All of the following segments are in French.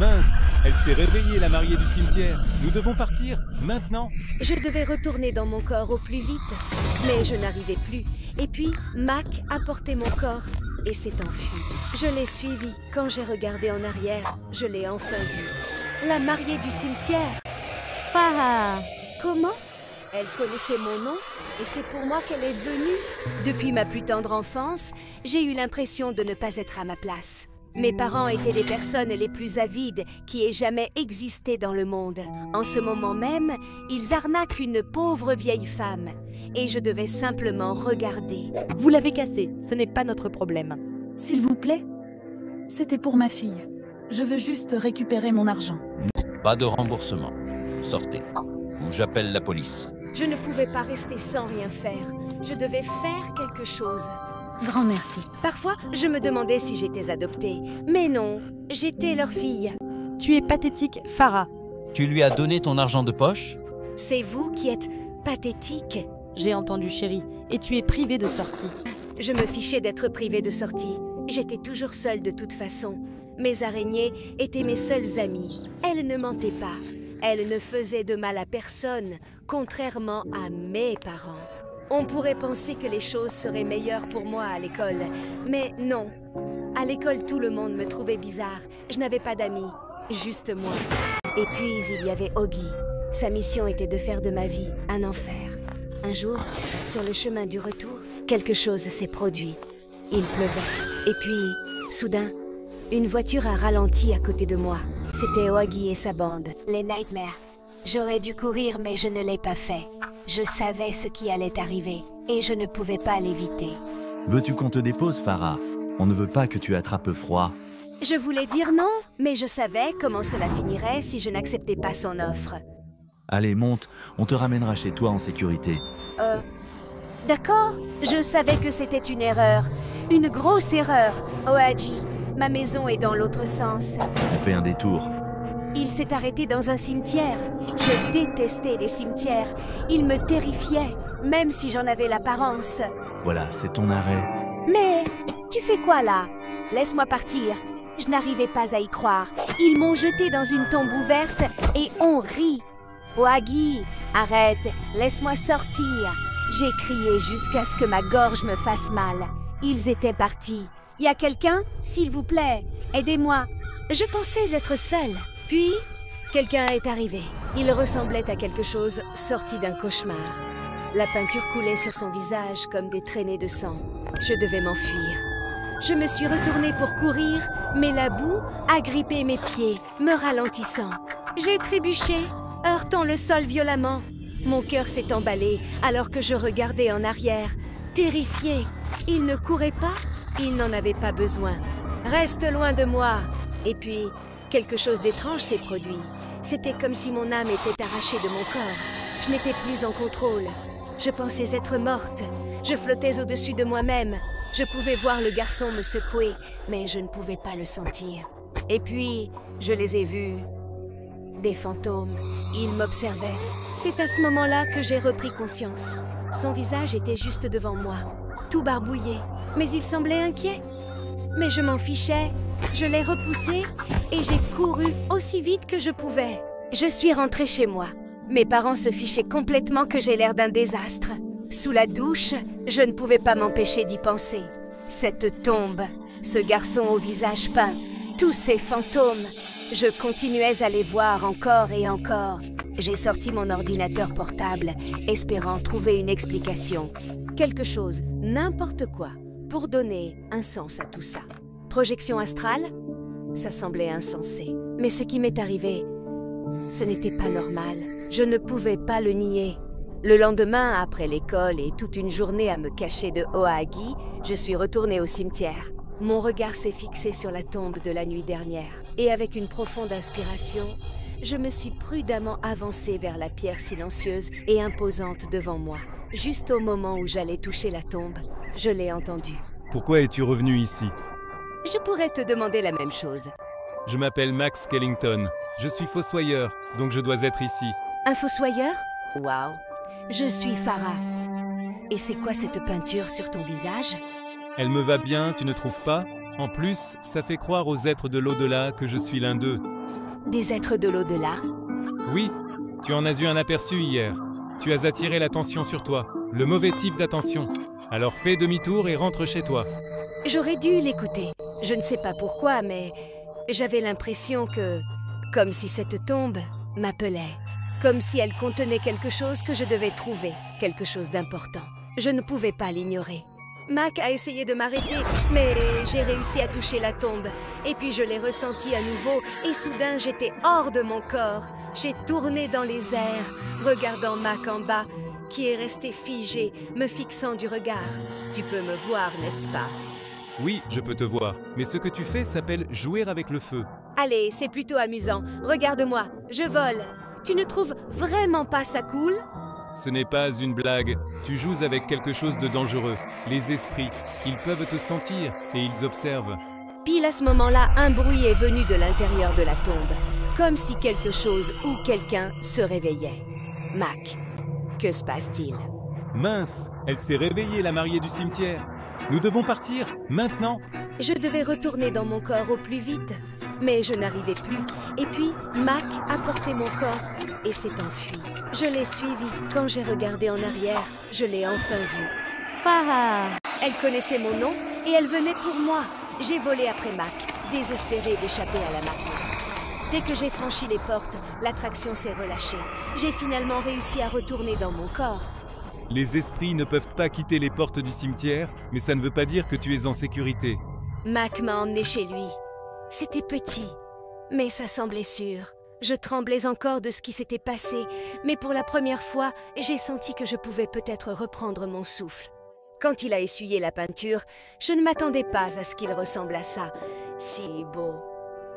Mince, elle s'est réveillée, la mariée du cimetière. Nous devons partir, maintenant. Je devais retourner dans mon corps au plus vite, mais je n'arrivais plus. Et puis, Mac a porté mon corps et s'est enfui. Je l'ai suivi. Quand j'ai regardé en arrière, je l'ai enfin vue. La mariée du cimetière. Farah. Comment? Elle connaissait mon nom et c'est pour moi qu'elle est venue. Depuis ma plus tendre enfance, j'ai eu l'impression de ne pas être à ma place. Mes parents étaient les personnes les plus avides qui aient jamais existé dans le monde. En ce moment même, ils arnaquent une pauvre vieille femme. Et je devais simplement regarder. Vous l'avez cassé, ce n'est pas notre problème. S'il vous plaît, c'était pour ma fille. Je veux juste récupérer mon argent. Pas de remboursement. Sortez, ou j'appelle la police. Je ne pouvais pas rester sans rien faire. Je devais faire quelque chose. Grand merci. Parfois, je me demandais si j'étais adoptée. Mais non, j'étais leur fille. Tu es pathétique, Farah. Tu lui as donné ton argent de poche? C'est vous qui êtes pathétique. J'ai entendu, chérie, et tu es privée de sortie. Je me fichais d'être privée de sortie. J'étais toujours seule de toute façon. Mes araignées étaient mes seules amies. Elles ne mentaient pas. Elles ne faisaient de mal à personne, contrairement à mes parents. On pourrait penser que les choses seraient meilleures pour moi à l'école, mais non. À l'école, tout le monde me trouvait bizarre. Je n'avais pas d'amis, juste moi. Et puis, il y avait Oggy. Sa mission était de faire de ma vie un enfer. Un jour, sur le chemin du retour, quelque chose s'est produit. Il pleuvait. Et puis, soudain, une voiture a ralenti à côté de moi. C'était Oggy et sa bande, les Nightmares. J'aurais dû courir, mais je ne l'ai pas fait. Je savais ce qui allait arriver, et je ne pouvais pas l'éviter. Veux-tu qu'on te dépose, Farah? On ne veut pas que tu attrapes froid. Je voulais dire non, mais je savais comment cela finirait si je n'acceptais pas son offre. Allez, monte, on te ramènera chez toi en sécurité. D'accord, je savais que c'était une erreur. Une grosse erreur, Oggy. Ma maison est dans l'autre sens. On fait un détour. Il s'est arrêté dans un cimetière. Je détestais les cimetières. Il me terrifiait, même si j'en avais l'apparence. Voilà, c'est ton arrêt. Mais tu fais quoi là? Laisse-moi partir. Je n'arrivais pas à y croire. Ils m'ont jeté dans une tombe ouverte et on rit. Oggy, arrête, laisse-moi sortir. J'ai crié jusqu'à ce que ma gorge me fasse mal. Ils étaient partis. Y a quelqu'un? S'il vous plaît, aidez-moi. Je pensais être seule. Puis, quelqu'un est arrivé. Il ressemblait à quelque chose sorti d'un cauchemar. La peinture coulait sur son visage comme des traînées de sang. Je devais m'enfuir. Je me suis retournée pour courir, mais la boue a grippé mes pieds, me ralentissant. J'ai trébuché, heurtant le sol violemment. Mon cœur s'est emballé alors que je regardais en arrière, terrifiée. Il ne courait pas, il n'en avait pas besoin. Reste loin de moi. Et puis, quelque chose d'étrange s'est produit. C'était comme si mon âme était arrachée de mon corps. Je n'étais plus en contrôle. Je pensais être morte. Je flottais au-dessus de moi-même. Je pouvais voir le garçon me secouer, mais je ne pouvais pas le sentir. Et puis, je les ai vus. Des fantômes. Ils m'observaient. C'est à ce moment-là que j'ai repris conscience. Son visage était juste devant moi, tout barbouillé. Mais il semblait inquiet. Mais je m'en fichais. Je l'ai repoussé et j'ai couru aussi vite que je pouvais. Je suis rentrée chez moi. Mes parents se fichaient complètement que j'ai l'air d'un désastre. Sous la douche, je ne pouvais pas m'empêcher d'y penser. Cette tombe, ce garçon au visage peint, tous ces fantômes. Je continuais à les voir encore et encore. J'ai sorti mon ordinateur portable, espérant trouver une explication. Quelque chose, n'importe quoi, pour donner un sens à tout ça. Projection astrale? Ça semblait insensé. Mais ce qui m'est arrivé, ce n'était pas normal. Je ne pouvais pas le nier. Le lendemain, après l'école et toute une journée à me cacher de Oggy, je suis retournée au cimetière. Mon regard s'est fixé sur la tombe de la nuit dernière. Et avec une profonde inspiration, je me suis prudemment avancée vers la pierre silencieuse et imposante devant moi. Juste au moment où j'allais toucher la tombe, je l'ai entendue. Pourquoi es-tu revenu ici? Je pourrais te demander la même chose. Je m'appelle Max Kellington. Je suis fossoyeur, donc je dois être ici. Un fossoyeur? Waouh! Je suis Farah. Et c'est quoi cette peinture sur ton visage? Elle me va bien, tu ne trouves pas? En plus, ça fait croire aux êtres de l'au-delà que je suis l'un d'eux. Des êtres de l'au-delà? Oui, tu en as eu un aperçu hier. Tu as attiré l'attention sur toi, le mauvais type d'attention. Alors fais demi-tour et rentre chez toi. J'aurais dû l'écouter. Je ne sais pas pourquoi, mais j'avais l'impression que... comme si cette tombe m'appelait. Comme si elle contenait quelque chose que je devais trouver, quelque chose d'important. Je ne pouvais pas l'ignorer. Mac a essayé de m'arrêter, mais j'ai réussi à toucher la tombe. Et puis je l'ai ressentie à nouveau, et soudain j'étais hors de mon corps. J'ai tourné dans les airs, regardant Mac en bas, qui est resté figé, me fixant du regard. Tu peux me voir, n'est-ce pas? Oui, je peux te voir, mais ce que tu fais s'appelle jouer avec le feu. Allez, c'est plutôt amusant. Regarde-moi, je vole. Tu ne trouves vraiment pas ça cool? Ce n'est pas une blague. Tu joues avec quelque chose de dangereux. Les esprits, ils peuvent te sentir et ils observent. Pile à ce moment-là, un bruit est venu de l'intérieur de la tombe, comme si quelque chose ou quelqu'un se réveillait. Mac, que se passe-t-il? Mince, elle s'est réveillée, la mariée du cimetière. Nous devons partir, maintenant. Je devais retourner dans mon corps au plus vite, mais je n'arrivais plus. Et puis, Mac a porté mon corps et s'est enfui. Je l'ai suivi. Quand j'ai regardé en arrière, je l'ai enfin vue. Farah! Elle connaissait mon nom et elle venait pour moi. J'ai volé après Mac, désespérée d'échapper à la mariée. Dès que j'ai franchi les portes, l'attraction s'est relâchée. J'ai finalement réussi à retourner dans mon corps. Les esprits ne peuvent pas quitter les portes du cimetière, mais ça ne veut pas dire que tu es en sécurité. Mac m'a emmené chez lui. C'était petit, mais ça semblait sûr. Je tremblais encore de ce qui s'était passé, mais pour la première fois, j'ai senti que je pouvais peut-être reprendre mon souffle. Quand il a essuyé la peinture, je ne m'attendais pas à ce qu'il ressemble à ça. Si beau.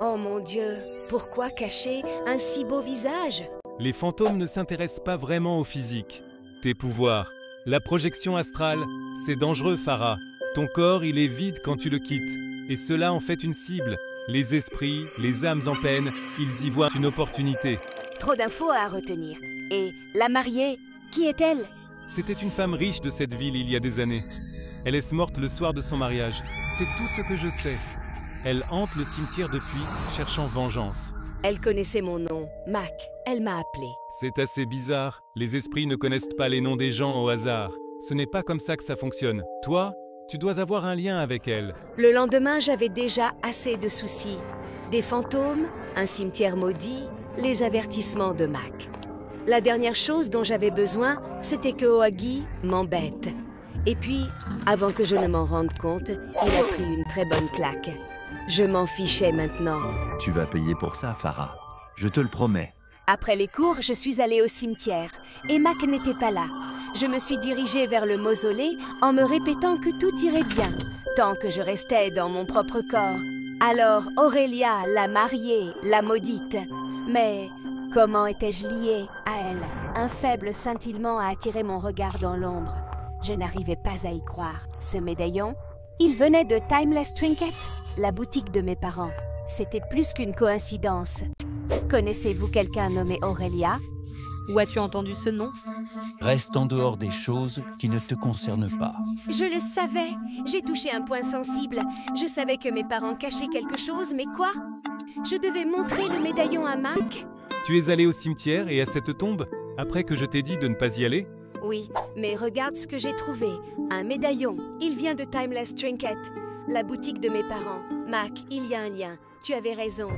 Oh mon Dieu, pourquoi cacher un si beau visage? Les fantômes ne s'intéressent pas vraiment au physique. Tes pouvoirs, la projection astrale, c'est dangereux, Farah. Ton corps, il est vide quand tu le quittes. Et cela en fait une cible. Les esprits, les âmes en peine, ils y voient une opportunité. Trop d'infos à retenir. Et la mariée, qui est-elle? C'était une femme riche de cette ville il y a des années. Elle est morte le soir de son mariage. C'est tout ce que je sais. Elle hante le cimetière depuis, cherchant vengeance. Elle connaissait mon nom, Mac. Elle m'a appelé. C'est assez bizarre. Les esprits ne connaissent pas les noms des gens au hasard. Ce n'est pas comme ça que ça fonctionne. Toi, tu dois avoir un lien avec elle. Le lendemain, j'avais déjà assez de soucis. Des fantômes, un cimetière maudit, les avertissements de Mac. La dernière chose dont j'avais besoin, c'était que Oagi m'embête. Et puis, avant que je ne m'en rende compte, il a pris une très bonne claque. Je m'en fichais maintenant. Tu vas payer pour ça, Farah. Je te le promets. Après les cours, je suis allée au cimetière et Mac n'était pas là. Je me suis dirigée vers le mausolée en me répétant que tout irait bien, tant que je restais dans mon propre corps. Alors Aurélia, la mariée, la maudite. Mais comment étais-je liée à elle? Un faible scintillement a attiré mon regard dans l'ombre. Je n'arrivais pas à y croire. Ce médaillon, il venait de Timeless Trinket, la boutique de mes parents. C'était plus qu'une coïncidence. Connaissez-vous quelqu'un nommé Aurélia? Où as-tu entendu ce nom? Reste en dehors des choses qui ne te concernent pas. Je le savais. J'ai touché un point sensible. Je savais que mes parents cachaient quelque chose, mais quoi? Je devais montrer le médaillon à Mac? Tu es allé au cimetière et à cette tombe, après que je t'ai dit de ne pas y aller? Oui, mais regarde ce que j'ai trouvé. Un médaillon. Il vient de Timeless Trinket, la boutique de mes parents. Mac, il y a un lien. Tu avais raison.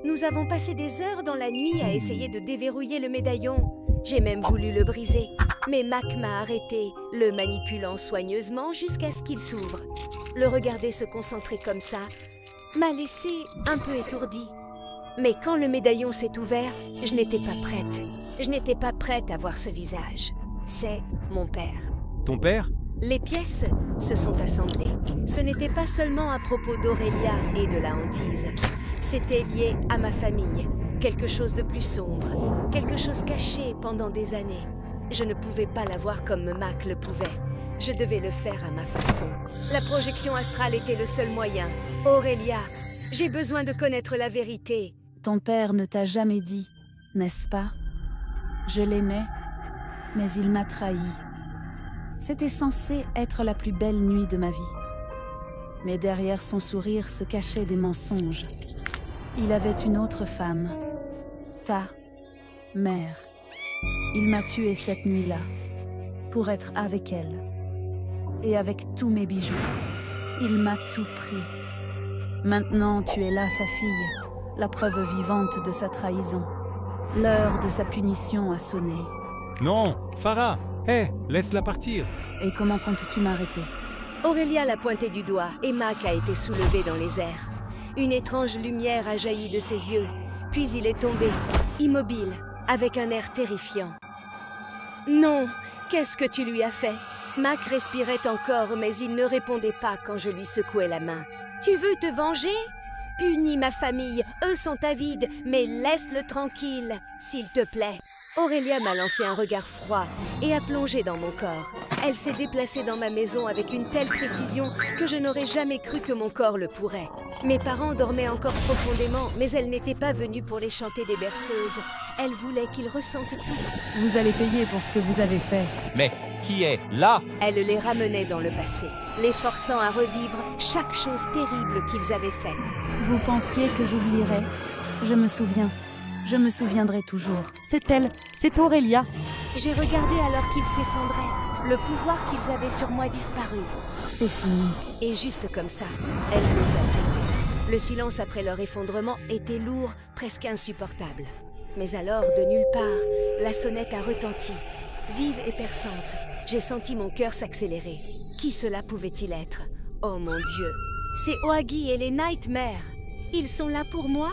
Nous avons passé des heures dans la nuit à essayer de déverrouiller le médaillon. J'ai même voulu le briser. Mais Mac m'a arrêté, le manipulant soigneusement jusqu'à ce qu'il s'ouvre. Le regarder se concentrer comme ça m'a laissé un peu étourdie. Mais quand le médaillon s'est ouvert, je n'étais pas prête. Je n'étais pas prête à voir ce visage. C'est mon père. Ton père? Les pièces se sont assemblées. Ce n'était pas seulement à propos d'Aurélia et de la hantise. C'était lié à ma famille, quelque chose de plus sombre, quelque chose caché pendant des années. Je ne pouvais pas la voir comme Mac le pouvait. Je devais le faire à ma façon. La projection astrale était le seul moyen. Aurélia, j'ai besoin de connaître la vérité. Ton père ne t'a jamais dit, n'est-ce pas? Je l'aimais, mais il m'a trahi. C'était censé être la plus belle nuit de ma vie. Mais derrière son sourire se cachaient des mensonges. Il avait une autre femme, ta mère. Il m'a tuée cette nuit-là, pour être avec elle, et avec tous mes bijoux. Il m'a tout pris. Maintenant, tu es là, sa fille, la preuve vivante de sa trahison. L'heure de sa punition a sonné. Non, Farah, hé, laisse-la partir. Et comment comptes-tu m'arrêter? Aurélia l'a pointé du doigt et Mac a été soulevé dans les airs. Une étrange lumière a jailli de ses yeux, puis il est tombé, immobile, avec un air terrifiant. Non, qu'est-ce que tu lui as fait? Mac respirait encore, mais il ne répondait pas quand je lui secouais la main. Tu veux te venger? Punis ma famille, eux sont avides, mais laisse-le tranquille, s'il te plaît. Aurélia m'a lancé un regard froid et a plongé dans mon corps. Elle s'est déplacée dans ma maison avec une telle précision que je n'aurais jamais cru que mon corps le pourrait. Mes parents dormaient encore profondément, mais elle n'était pas venue pour les chanter des berceuses. Elle voulait qu'ils ressentent tout. Vous allez payer pour ce que vous avez fait. Mais qui est là? Elle les ramenait dans le passé, les forçant à revivre chaque chose terrible qu'ils avaient faite. Vous pensiez que j'oublierais? Je me souviens. Je me souviendrai toujours. C'est elle, c'est Aurélia. J'ai regardé alors qu'ils s'effondraient. Le pouvoir qu'ils avaient sur moi disparut. C'est fini. Et juste comme ça, elle les a brisés. Le silence après leur effondrement était lourd, presque insupportable. Mais alors, de nulle part, la sonnette a retenti. Vive et perçante, j'ai senti mon cœur s'accélérer. Qui cela pouvait-il être? Oh mon Dieu! C'est Ohagi et les Nightmares. Ils sont là pour moi?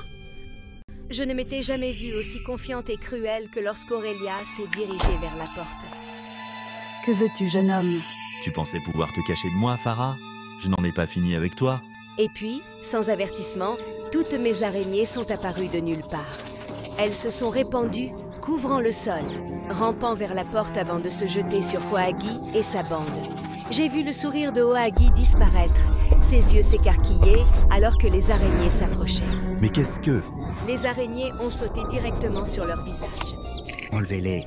Je ne m'étais jamais vue aussi confiante et cruelle que lorsqu'Aurélia s'est dirigée vers la porte. Que veux-tu, jeune homme? Tu pensais pouvoir te cacher de moi, Farah? Je n'en ai pas fini avec toi. Et puis, sans avertissement, toutes mes araignées sont apparues de nulle part. Elles se sont répandues, couvrant le sol, rampant vers la porte avant de se jeter sur Ohagi et sa bande. J'ai vu le sourire de Ohagi disparaître, ses yeux s'écarquillaient alors que les araignées s'approchaient. Mais qu'est-ce que... Les araignées ont sauté directement sur leur visage. Enlevez-les,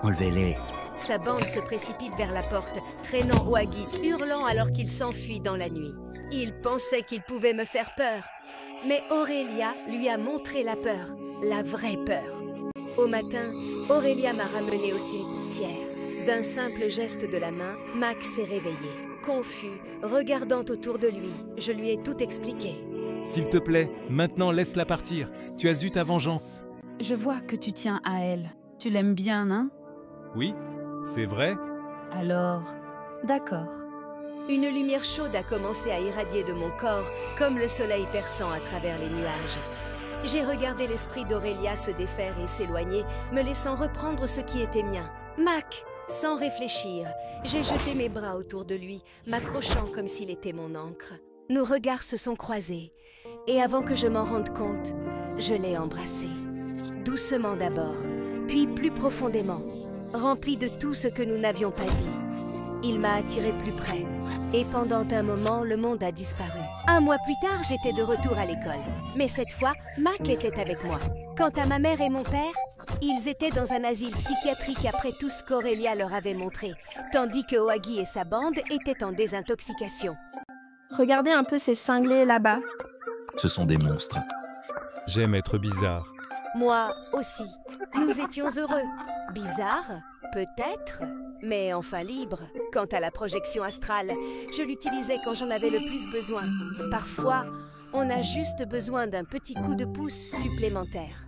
enlevez-les. Sa bande se précipite vers la porte, traînant Ohagi, hurlant alors qu'il s'enfuit dans la nuit. Il pensait qu'il pouvait me faire peur. Mais Aurélia lui a montré la peur, la vraie peur. Au matin, Aurélia m'a ramenée au cimetière. D'un simple geste de la main, Mac s'est réveillé. Confus, regardant autour de lui, je lui ai tout expliqué. S'il te plaît, maintenant laisse-la partir. Tu as eu ta vengeance. Je vois que tu tiens à elle. Tu l'aimes bien, hein? Oui, c'est vrai. Alors, d'accord. Une lumière chaude a commencé à irradier de mon corps, comme le soleil perçant à travers les nuages. J'ai regardé l'esprit d'Aurélia se défaire et s'éloigner, me laissant reprendre ce qui était mien. Mac! Sans réfléchir, j'ai jeté mes bras autour de lui, m'accrochant comme s'il était mon ancre. Nos regards se sont croisés, et avant que je m'en rende compte, je l'ai embrassé. Doucement d'abord, puis plus profondément, rempli de tout ce que nous n'avions pas dit. Il m'a attiré plus près, et pendant un moment, le monde a disparu. Un mois plus tard, j'étais de retour à l'école. Mais cette fois, Mac était avec moi. Quant à ma mère et mon père, ils étaient dans un asile psychiatrique après tout ce qu'Aurélia leur avait montré, tandis que Ohagi et sa bande étaient en désintoxication. Regardez un peu ces cinglés là-bas. Ce sont des monstres. J'aime être bizarre. Moi aussi. Nous étions heureux. Bizarre, peut-être, mais enfin libre. Quant à la projection astrale, je l'utilisais quand j'en avais le plus besoin. Parfois, on a juste besoin d'un petit coup de pouce supplémentaire.